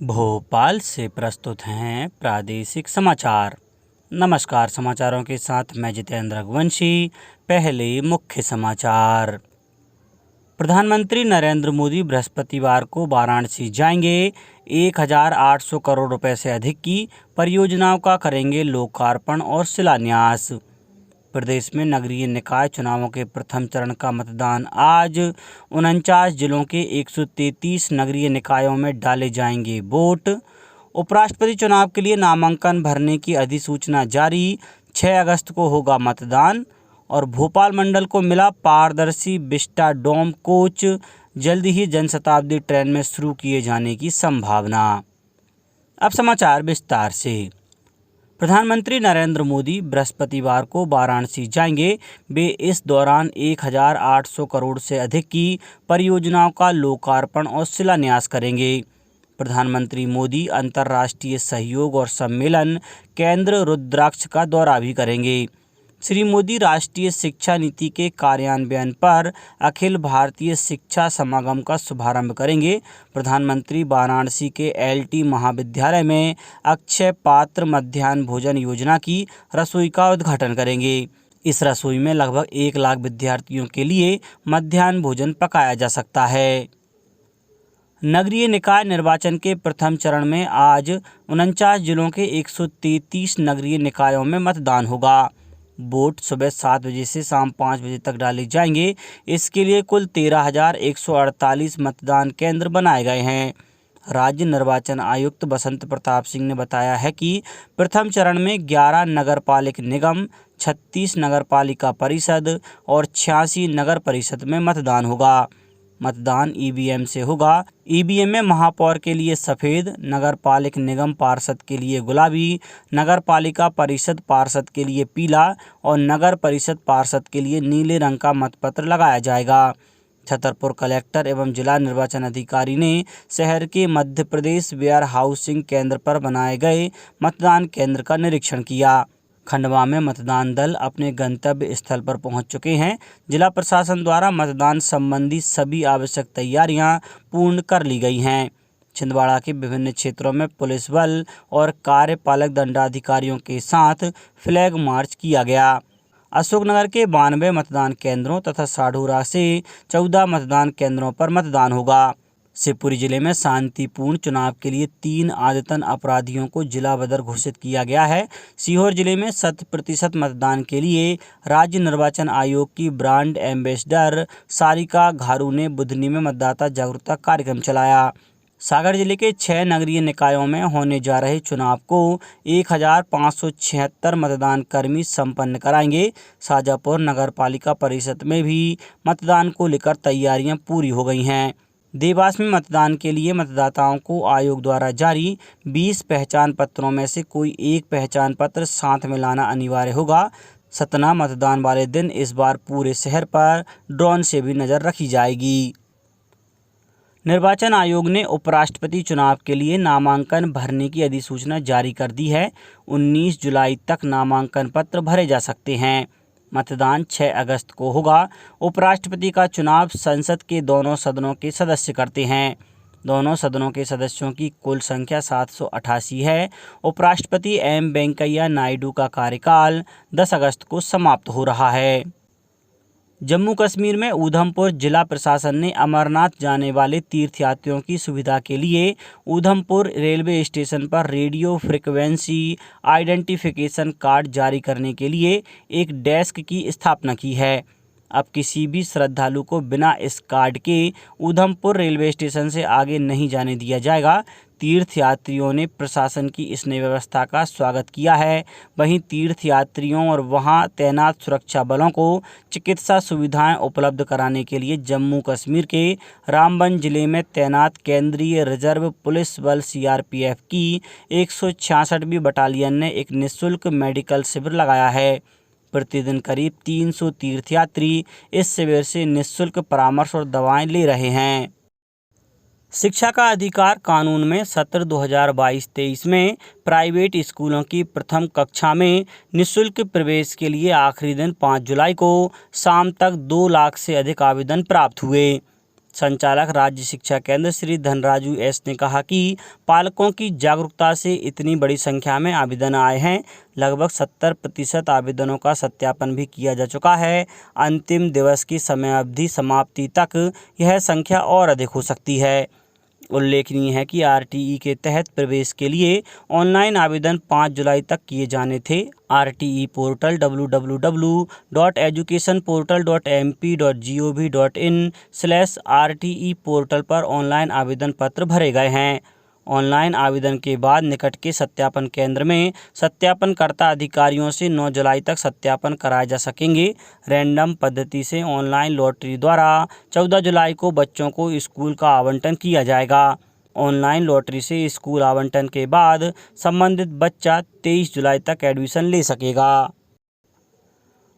भोपाल से प्रस्तुत हैं प्रादेशिक समाचार। नमस्कार, समाचारों के साथ मैं जितेंद्र रघुवंशी। पहले मुख्य समाचार। प्रधानमंत्री नरेंद्र मोदी बृहस्पतिवार को वाराणसी जाएंगे। 1800 करोड़ रुपए से अधिक की परियोजनाओं का करेंगे लोकार्पण और शिलान्यास। प्रदेश में नगरीय निकाय चुनावों के प्रथम चरण का मतदान आज। 49 जिलों के 133 नगरीय निकायों में डाले जाएंगे वोट। उपराष्ट्रपति चुनाव के लिए नामांकन भरने की अधिसूचना जारी। 6 अगस्त को होगा मतदान। और भोपाल मंडल को मिला पारदर्शी विस्टाडोम कोच। जल्द ही जनशताब्दी ट्रेन में शुरू किए जाने की संभावना। अब समाचार विस्तार से। प्रधानमंत्री नरेंद्र मोदी बृहस्पतिवार को वाराणसी जाएंगे। वे इस दौरान 1800 करोड़ से अधिक की परियोजनाओं का लोकार्पण और शिलान्यास करेंगे। प्रधानमंत्री मोदी अंतर्राष्ट्रीय सहयोग और सम्मेलन केंद्र रुद्राक्ष का दौरा भी करेंगे। श्री मोदी राष्ट्रीय शिक्षा नीति के कार्यान्वयन पर अखिल भारतीय शिक्षा समागम का शुभारंभ करेंगे। प्रधानमंत्री वाराणसी के LT महाविद्यालय में अक्षय पात्र मध्याह्न भोजन योजना की रसोई का उद्घाटन करेंगे। इस रसोई में लगभग 1 लाख विद्यार्थियों के लिए मध्याह्न भोजन पकाया जा सकता है। नगरीय निकाय निर्वाचन के प्रथम चरण में आज 49 जिलों के 133 नगरीय निकायों में मतदान होगा। वोट सुबह 7 बजे से शाम 5 बजे तक डाले जाएंगे। इसके लिए कुल 13,148 मतदान केंद्र बनाए गए हैं। राज्य निर्वाचन आयुक्त बसंत प्रताप सिंह ने बताया है कि प्रथम चरण में 11 नगरपालिक निगम, 36 नगरपालिका परिषद और 86 नगर परिषद में मतदान होगा। मतदान EVM से होगा। EVM में महापौर के लिए सफ़ेद, नगरपालिक निगम पार्षद के लिए गुलाबी, नगरपालिका परिषद पार्षद के लिए पीला और नगर परिषद पार्षद के लिए नीले रंग का मतपत्र लगाया जाएगा। छतरपुर कलेक्टर एवं जिला निर्वाचन अधिकारी ने शहर के मध्य प्रदेश वेयर हाउसिंग केंद्र पर बनाए गए मतदान केंद्र का निरीक्षण किया। खंडवा में मतदान दल अपने गंतव्य स्थल पर पहुंच चुके हैं। जिला प्रशासन द्वारा मतदान संबंधी सभी आवश्यक तैयारियां पूर्ण कर ली गई हैं। छिंदवाड़ा के विभिन्न क्षेत्रों में पुलिस बल और कार्यपालक दंडाधिकारियों के साथ फ्लैग मार्च किया गया। अशोकनगर के 92 मतदान केंद्रों तथा साढ़ूरा से 14 मतदान केंद्रों पर मतदान होगा। शिवपुरी जिले में शांतिपूर्ण चुनाव के लिए 3 आदतन अपराधियों को जिला बदर घोषित किया गया है। सीहोर जिले में 100% मतदान के लिए राज्य निर्वाचन आयोग की ब्रांड एम्बेसडर सारिका घारू ने बुधनी में मतदाता जागरूकता कार्यक्रम चलाया। सागर जिले के 6 नगरीय निकायों में होने जा रहे चुनाव को 1576 मतदान कर्मी संपन्न कराएंगे। शाजापुर नगरपालिका परिषद में भी मतदान को लेकर तैयारियां पूरी हो गई हैं। देवास में मतदान के लिए मतदाताओं को आयोग द्वारा जारी 20 पहचान पत्रों में से कोई एक पहचान पत्र साथ में लाना अनिवार्य होगा। सतना मतदान वाले दिन इस बार पूरे शहर पर ड्रोन से भी नज़र रखी जाएगी। निर्वाचन आयोग ने उपराष्ट्रपति चुनाव के लिए नामांकन भरने की अधिसूचना जारी कर दी है। 19 जुलाई तक नामांकन पत्र भरे जा सकते हैं। मतदान 6 अगस्त को होगा। उपराष्ट्रपति का चुनाव संसद के दोनों सदनों के सदस्य करते हैं। दोनों सदनों के सदस्यों की कुल संख्या 788 है। उपराष्ट्रपति M वेंकैया नायडू का कार्यकाल 10 अगस्त को समाप्त हो रहा है। जम्मू कश्मीर में ऊधमपुर जिला प्रशासन ने अमरनाथ जाने वाले तीर्थयात्रियों की सुविधा के लिए ऊधमपुर रेलवे स्टेशन पर रेडियो फ्रिक्वेंसी आइडेंटिफिकेशन कार्ड जारी करने के लिए एक डेस्क की स्थापना की है। अब किसी भी श्रद्धालु को बिना इस कार्ड के ऊधमपुर रेलवे स्टेशन से आगे नहीं जाने दिया जाएगा। तीर्थयात्रियों ने प्रशासन की इस नई व्यवस्था का स्वागत किया है। वहीं तीर्थयात्रियों और वहां तैनात सुरक्षा बलों को चिकित्सा सुविधाएं उपलब्ध कराने के लिए जम्मू कश्मीर के रामबन जिले में तैनात केंद्रीय रिजर्व पुलिस बल CRPF की 166वीं बटालियन ने एक निःशुल्क मेडिकल शिविर लगाया है। प्रतिदिन करीब 300 तीर्थयात्री इस शिविर से निःशुल्क परामर्श और दवाएं ले रहे हैं। शिक्षा का अधिकार कानून में सत्र 2022-23 में प्राइवेट स्कूलों की प्रथम कक्षा में निःशुल्क प्रवेश के लिए आखिरी दिन 5 जुलाई को शाम तक 2 लाख से अधिक आवेदन प्राप्त हुए। संचालक राज्य शिक्षा केंद्र श्री धनराजू एस ने कहा कि पालकों की जागरूकता से इतनी बड़ी संख्या में आवेदन आए हैं। लगभग 70% आवेदनों का सत्यापन भी किया जा चुका है। अंतिम दिवस की समयावधि समाप्ति तक यह संख्या और अधिक हो सकती है। उल्लेखनीय है कि आरटीई के तहत प्रवेश के लिए ऑनलाइन आवेदन 5 जुलाई तक किए जाने थे। आरटीई पोर्टल www.educationportal.mp.gov.in/RTE पोर्टल पर ऑनलाइन आवेदन पत्र भरे गए हैं। ऑनलाइन आवेदन के बाद निकट के सत्यापन केंद्र में सत्यापनकर्ता अधिकारियों से 9 जुलाई तक सत्यापन कराए जा सकेंगे। रैंडम पद्धति से ऑनलाइन लॉटरी द्वारा 14 जुलाई को बच्चों को स्कूल का आवंटन किया जाएगा। ऑनलाइन लॉटरी से स्कूल आवंटन के बाद संबंधित बच्चा 23 जुलाई तक एडमिशन ले सकेगा।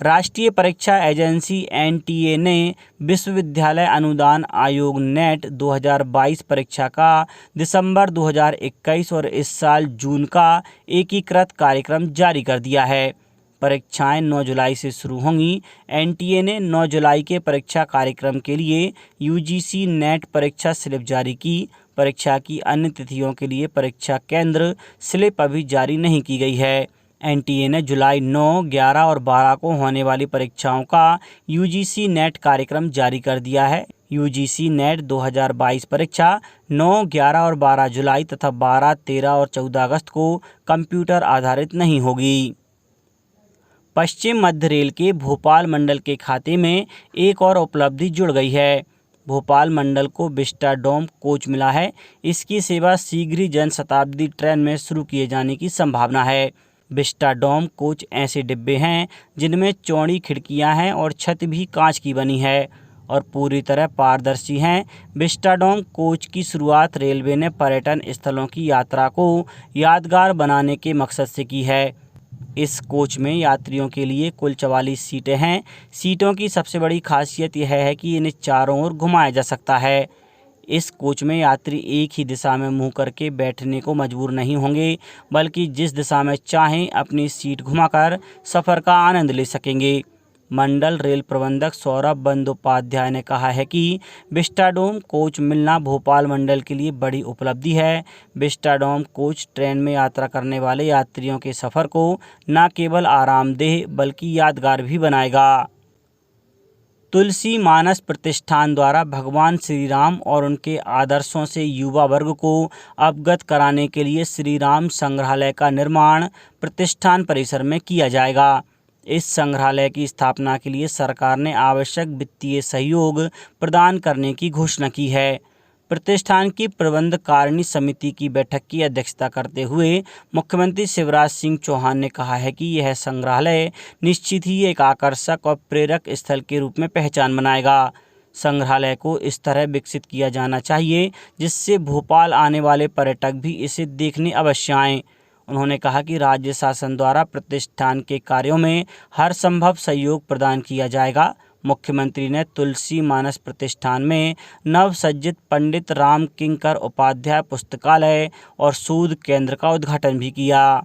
राष्ट्रीय परीक्षा एजेंसी एनटीए ने विश्वविद्यालय अनुदान आयोग नेट 2022 परीक्षा का दिसंबर 2021 और इस साल जून का एकीकृत कार्यक्रम जारी कर दिया है। परीक्षाएं 9 जुलाई से शुरू होंगी। एनटीए ने 9 जुलाई के परीक्षा कार्यक्रम के लिए यूजीसी नेट परीक्षा स्लिप जारी की। परीक्षा की अन्य तिथियों के लिए परीक्षा केंद्र स्लिप अभी जारी नहीं की गई है। एनटीए ने जुलाई 9, 11 और 12 को होने वाली परीक्षाओं का यूजीसी नेट कार्यक्रम जारी कर दिया है। यूजीसी नेट 2022 परीक्षा 9, 11 और 12 जुलाई तथा 12, 13 और 14 अगस्त को कंप्यूटर आधारित नहीं होगी। पश्चिम मध्य रेल के भोपाल मंडल के खाते में एक और उपलब्धि जुड़ गई है। भोपाल मंडल को विस्टाडोम कोच मिला है। इसकी सेवा शीघ्र ही जनशताब्दी ट्रेन में शुरू किए जाने की संभावना है। विस्टाडोम कोच ऐसे डिब्बे हैं जिनमें चौड़ी खिड़कियां हैं और छत भी कांच की बनी है और पूरी तरह पारदर्शी हैं। विस्टाडोम कोच की शुरुआत रेलवे ने पर्यटन स्थलों की यात्रा को यादगार बनाने के मकसद से की है। इस कोच में यात्रियों के लिए कुल 44 सीटें हैं। सीटों की सबसे बड़ी खासियत यह है कि इन्हें चारों ओर घुमाया जा सकता है। इस कोच में यात्री एक ही दिशा में मुंह करके बैठने को मजबूर नहीं होंगे, बल्कि जिस दिशा में चाहें अपनी सीट घुमाकर सफ़र का आनंद ले सकेंगे। मंडल रेल प्रबंधक सौरभ बंदोपाध्याय ने कहा है कि विस्टाडोम कोच मिलना भोपाल मंडल के लिए बड़ी उपलब्धि है। विस्टाडोम कोच ट्रेन में यात्रा करने वाले यात्रियों के सफ़र को न केवल आरामदेह बल्कि यादगार भी बनाएगा। तुलसी मानस प्रतिष्ठान द्वारा भगवान श्री राम और उनके आदर्शों से युवा वर्ग को अवगत कराने के लिए श्री राम संग्रहालय का निर्माण प्रतिष्ठान परिसर में किया जाएगा। इस संग्रहालय की स्थापना के लिए सरकार ने आवश्यक वित्तीय सहयोग प्रदान करने की घोषणा की है। प्रतिष्ठान की प्रबंधकारिणी समिति की बैठक की अध्यक्षता करते हुए मुख्यमंत्री शिवराज सिंह चौहान ने कहा है कि यह संग्रहालय निश्चित ही एक आकर्षक और प्रेरक स्थल के रूप में पहचान बनाएगा। संग्रहालय को इस तरह विकसित किया जाना चाहिए जिससे भोपाल आने वाले पर्यटक भी इसे देखने अवश्य आएं। उन्होंने कहा कि राज्य शासन द्वारा प्रतिष्ठान के कार्यों में हर संभव सहयोग प्रदान किया जाएगा। मुख्यमंत्री ने तुलसी मानस प्रतिष्ठान में नवसज्जित पंडित राम किंकर उपाध्याय पुस्तकालय और शोध केंद्र का उद्घाटन भी किया।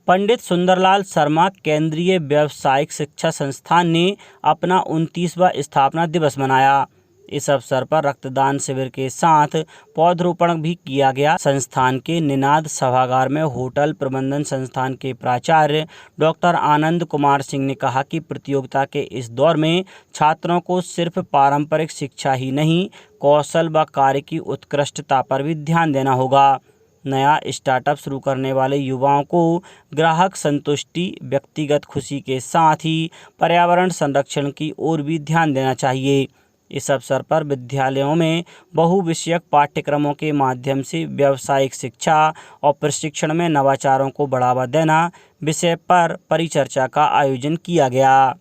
पंडित सुंदरलाल शर्मा केंद्रीय व्यावसायिक शिक्षा संस्थान ने अपना 29वां स्थापना दिवस मनाया। इस अवसर पर रक्तदान शिविर के साथ पौधरोपण भी किया गया। संस्थान के निनाद सभागार में होटल प्रबंधन संस्थान के प्राचार्य डॉक्टर आनंद कुमार सिंह ने कहा कि प्रतियोगिता के इस दौर में छात्रों को सिर्फ पारंपरिक शिक्षा ही नहीं, कौशल व कार्य की उत्कृष्टता पर भी ध्यान देना होगा। नया स्टार्टअप शुरू करने वाले युवाओं को ग्राहक संतुष्टि, व्यक्तिगत खुशी के साथ ही पर्यावरण संरक्षण की ओर भी ध्यान देना चाहिए। इस अवसर पर विद्यालयों में बहुविषयक पाठ्यक्रमों के माध्यम से व्यावसायिक शिक्षा और प्रशिक्षण में नवाचारों को बढ़ावा देना विषय पर परिचर्चा का आयोजन किया गया।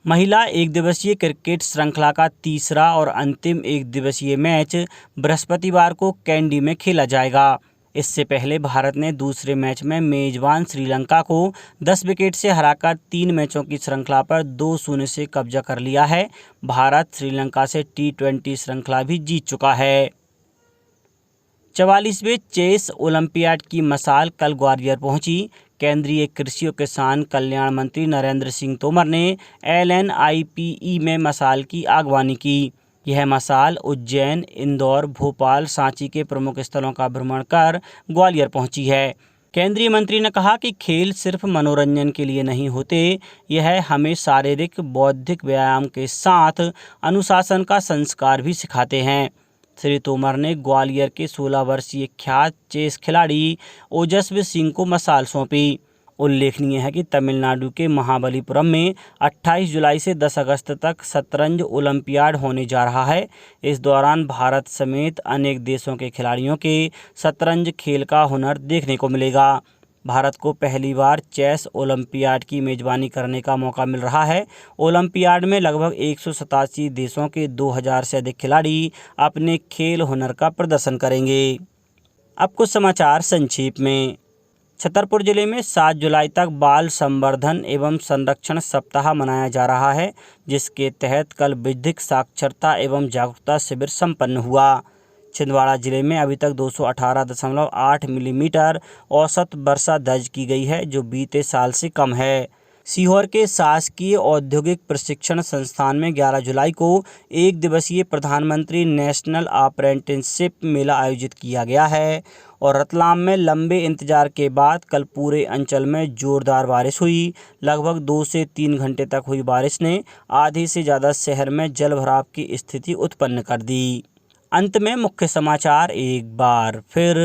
महिला एक दिवसीय क्रिकेट श्रृंखला का तीसरा और अंतिम एक दिवसीय मैच बृहस्पतिवार को कैंडी में खेला जाएगा। इससे पहले भारत ने दूसरे मैच में मेजबान श्रीलंका को 10 विकेट से हराकर 3 मैचों की श्रृंखला पर 2-0 से कब्जा कर लिया है। भारत श्रीलंका से T20 श्रृंखला भी जीत चुका है। 44वें चेस ओलंपियाड की मसाल कल ग्वालियर पहुंची। केंद्रीय कृषि और किसान कल्याण मंत्री नरेंद्र सिंह तोमर ने LNIPE में मशाल की आगवानी की। यह मशाल उज्जैन, इंदौर, भोपाल, सांची के प्रमुख स्थलों का भ्रमण कर ग्वालियर पहुंची है। केंद्रीय मंत्री ने कहा कि खेल सिर्फ मनोरंजन के लिए नहीं होते, यह हमें शारीरिक बौद्धिक व्यायाम के साथ अनुशासन का संस्कार भी सिखाते हैं। श्री तोमर ने ग्वालियर के 16 वर्षीय ख्यात चेस खिलाड़ी ओजस्वी सिंह को मशाल सौंपी। उल्लेखनीय है कि तमिलनाडु के महाबलीपुरम में 28 जुलाई से 10 अगस्त तक शतरंज ओलंपियाड होने जा रहा है। इस दौरान भारत समेत अनेक देशों के खिलाड़ियों के शतरंज खेल का हुनर देखने को मिलेगा। भारत को पहली बार चेस ओलंपियाड की मेजबानी करने का मौका मिल रहा है। ओलंपियाड में लगभग 187 देशों के 2000 से अधिक खिलाड़ी अपने खेल हुनर का प्रदर्शन करेंगे। अब कुछ समाचार संक्षेप में। छतरपुर जिले में 7 जुलाई तक बाल संवर्धन एवं संरक्षण सप्ताह मनाया जा रहा है, जिसके तहत कल विधिक साक्षरता एवं जागरूकता शिविर संपन्न हुआ। छिंदवाड़ा जिले में अभी तक 218.8 मिलीमीटर औसत वर्षा दर्ज की गई है, जो बीते साल से कम है। सीहोर के शासकीय औद्योगिक प्रशिक्षण संस्थान में 11 जुलाई को एक दिवसीय प्रधानमंत्री नेशनल अप्रेंटिसशिप मेला आयोजित किया गया है। और रतलाम में लंबे इंतजार के बाद कल पूरे अंचल में जोरदार बारिश हुई। लगभग 2 से 3 घंटे तक हुई बारिश ने आधे से ज़्यादा शहर में जलभराव की स्थिति उत्पन्न कर दी। अंत में मुख्य समाचार एक बार फिर।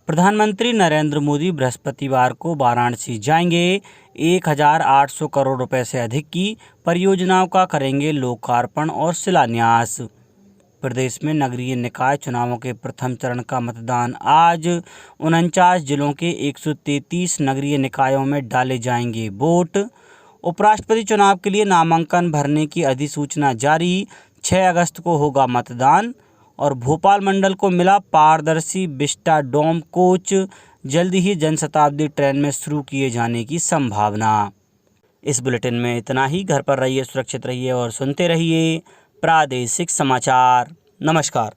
प्रधानमंत्री नरेंद्र मोदी बृहस्पतिवार को वाराणसी जाएंगे। 1800 करोड़ रुपए से अधिक की परियोजनाओं का करेंगे लोकार्पण और शिलान्यास। प्रदेश में नगरीय निकाय चुनावों के प्रथम चरण का मतदान आज। 49 जिलों के 133 नगरीय निकायों में डाले जाएंगे वोट। उपराष्ट्रपति चुनाव के लिए नामांकन भरने की अधिसूचना जारी। 6 अगस्त को होगा मतदान। और भोपाल मंडल को मिला पारदर्शी विस्टा डोम कोच। जल्द ही जनशताब्दी ट्रेन में शुरू किए जाने की संभावना। इस बुलेटिन में इतना ही। घर पर रहिए, सुरक्षित रहिए और सुनते रहिए प्रादेशिक समाचार। नमस्कार।